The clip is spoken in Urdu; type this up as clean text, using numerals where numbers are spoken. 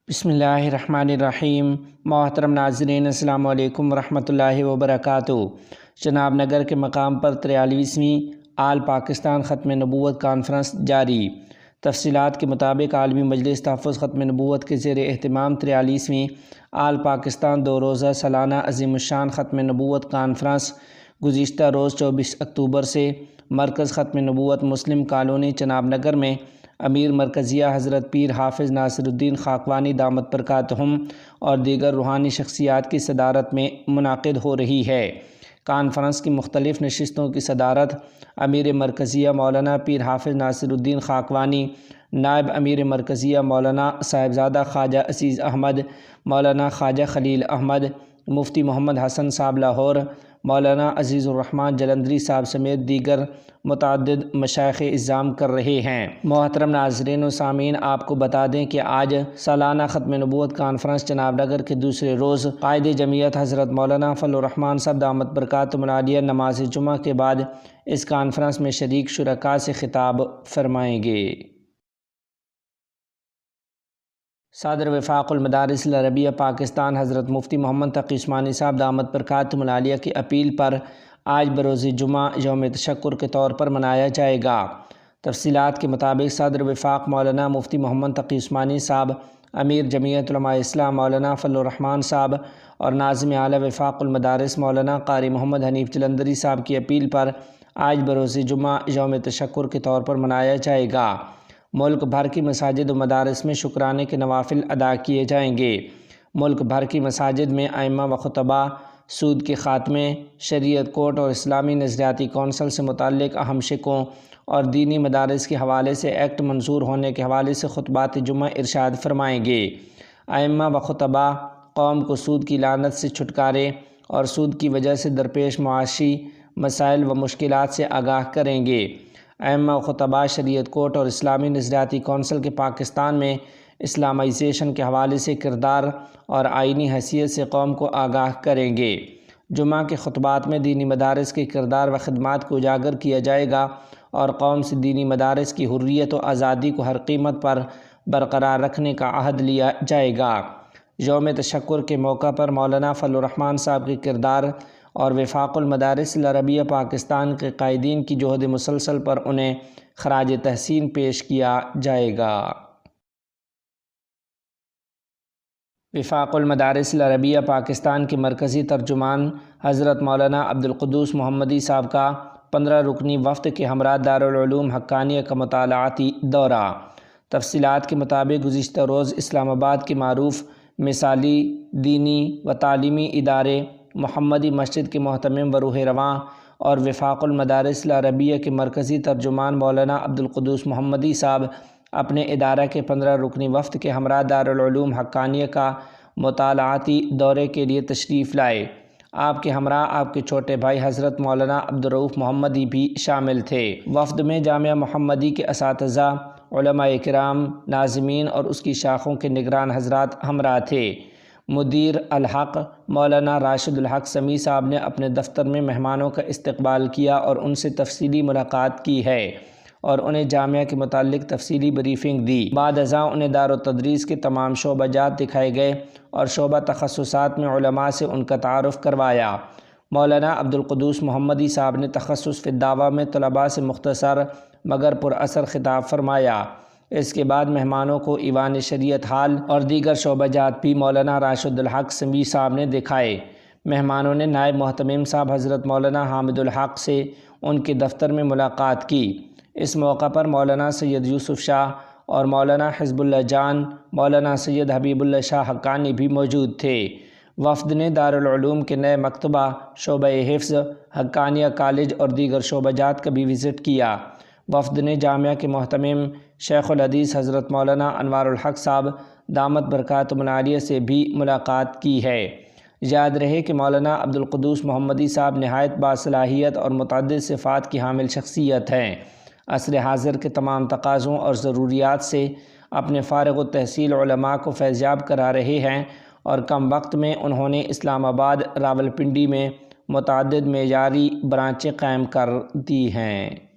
بسم اللہ الرحمن الرحیم۔ محترم ناظرین، السلام علیکم ورحمۃ اللہ وبرکاتہ۔ جناب نگر کے مقام پر 43ویں آل پاکستان ختم نبوت کانفرنس جاری۔ تفصیلات کے مطابق عالمی مجلس تحفظ ختم نبوت کے زیر اہتمام 43ویں آل پاکستان 2 روزہ سالانہ عظیم الشان ختم نبوت کانفرنس گزشتہ روز 24 اکتوبر سے مرکز ختم نبوت مسلم کالونی جناب نگر میں امیر مرکزیہ حضرت پیر حافظ ناصر الدین خاقانی دامت برکاتہم اور دیگر روحانی شخصیات کی صدارت میں منعقد ہو رہی ہے۔ کانفرنس کی مختلف نشستوں کی صدارت امیر مرکزیہ مولانا پیر حافظ ناصر الدین خاقانی، نائب امیر مرکزیہ مولانا صاحبزادہ خواجہ عزیز احمد، مولانا خواجہ خلیل احمد، مفتی محمد حسن صاحب لاہور، مولانا عزیز الرحمن جلندری صاحب سمیت دیگر متعدد مشائخ اعظام کر رہے ہیں۔ محترم ناظرین و سامعین، آپ کو بتا دیں کہ آج سالانہ ختم نبوت کانفرنس جناب نگر کے دوسرے روز قائد جمعیت حضرت مولانا فضل الرحمن صاحب دامت برکاتہم العالیہ نماز جمعہ کے بعد اس کانفرنس میں شریک شرکاء سے خطاب فرمائیں گے۔ صدر وفاق المدارس العربیہ پاکستان حضرت مفتی محمد تقی عثمانی صاحب دامت برکاتہم العالیہ کی اپیل پر آج بروز جمعہ یوم تشکر کے طور پر منایا جائے گا۔ تفصیلات کے مطابق صدر وفاق مولانا مفتی محمد تقی عثمانی صاحب، امیر جمعیت علماء اسلام مولانا فضل الرحمن صاحب اور ناظم اعلیٰ وفاق المدارس مولانا قاری محمد حنیف جلندری صاحب کی اپیل پر آج بروز جمعہ یوم تشکر کے طور پر منایا جائے گا۔ ملک بھر کی مساجد و مدارس میں شکرانے کے نوافل ادا کیے جائیں گے۔ ملک بھر کی مساجد میں ائمہ و خطباء، سود کے خاتمے، شریعت کورٹ اور اسلامی نظریاتی کونسل سے متعلق اہم شقوں اور دینی مدارس کے حوالے سے ایکٹ منظور ہونے کے حوالے سے خطبات جمعہ ارشاد فرمائیں گے۔ ائمہ و خطباء قوم کو سود کی لعنت سے چھٹکارے اور سود کی وجہ سے درپیش معاشی مسائل و مشکلات سے آگاہ کریں گے۔ ائمہ و خطباء شریعت کورٹ اور اسلامی نظریاتی کونسل کے پاکستان میں اسلامائزیشن کے حوالے سے کردار اور آئینی حیثیت سے قوم کو آگاہ کریں گے۔ جمعہ کے خطبات میں دینی مدارس کے کردار و خدمات کو اجاگر کیا جائے گا اور قوم سے دینی مدارس کی حریت و آزادی کو ہر قیمت پر برقرار رکھنے کا عہد لیا جائے گا۔ یوم تشکر کے موقع پر مولانا فضل الرحمن صاحب کے کردار اور وفاق المدارس العربیہ پاکستان کے قائدین کی جہد مسلسل پر انہیں خراج تحسین پیش کیا جائے گا۔ وفاق المدارس العربیہ پاکستان کے مرکزی ترجمان حضرت مولانا عبدالقدوس محمدی صاحب کا 15 رکنی وفد کے ہمراہ دارالعلوم حقانیہ کا مطالعاتی دورہ۔ تفصیلات کے مطابق گزشتہ روز اسلام آباد کے معروف مثالی دینی و تعلیمی ادارے محمدی مسجد کے محتمم و روح رواں اور وفاق المدارس العربیہ کے مرکزی ترجمان مولانا عبدالقدوس محمدی صاحب اپنے ادارہ کے 15 رکنی وفد کے ہمراہ دارالعلوم حقانیہ کا مطالعاتی دورے کے لیے تشریف لائے۔ آپ کے ہمراہ آپ کے چھوٹے بھائی حضرت مولانا عبدالرؤف محمدی بھی شامل تھے۔ وفد میں جامعہ محمدی کے اساتذہ، علماء کرام، ناظمین اور اس کی شاخوں کے نگران حضرات ہمراہ تھے۔ مدیر الحق مولانا راشد الحق سمیع صاحب نے اپنے دفتر میں مہمانوں کا استقبال کیا اور ان سے تفصیلی ملاقات کی ہے اور انہیں جامعہ کے متعلق تفصیلی بریفنگ دی۔ بعد ازاں انہیں دار التدریس کے تمام شعبہ جات دکھائے گئے اور شعبہ تخصصات میں علماء سے ان کا تعارف کروایا۔ مولانا عبدالقدوس محمدی صاحب نے تخصص فی الدعوہ میں طلباء سے مختصر مگر پر اثر خطاب فرمایا۔ اس کے بعد مہمانوں کو ایوان شریعت ہال اور دیگر شعبہ جات بھی مولانا راشد الحق سمیع صاحب نے دکھائے۔ مہمانوں نے نائب محتمم صاحب حضرت مولانا حامد الحق سے ان کے دفتر میں ملاقات کی۔ اس موقع پر مولانا سید یوسف شاہ اور مولانا حزب اللہ جان، مولانا سید حبیب اللہ شاہ حقانی بھی موجود تھے۔ وفد نے دارالعلوم کے نئے مکتبہ، شعبہ حفظ، حقانیہ کالج اور دیگر شعبہ جات کا بھی وزٹ کیا۔ وفد نے جامعہ کے محتمم شیخ الحدیث حضرت مولانا انوار الحق صاحب دامت برکاتہم العالیہ سے بھی ملاقات کی ہے۔ یاد رہے کہ مولانا عبدالقدوس محمدی صاحب نہایت باصلاحیت اور متعدد صفات کی حامل شخصیت ہیں۔ عصر حاضر کے تمام تقاضوں اور ضروریات سے اپنے فارغ التحصیل علماء کو فیضیاب کرا رہے ہیں اور کم وقت میں انہوں نے اسلام آباد، راولپنڈی میں متعدد معیاری برانچیں قائم کر دی ہیں۔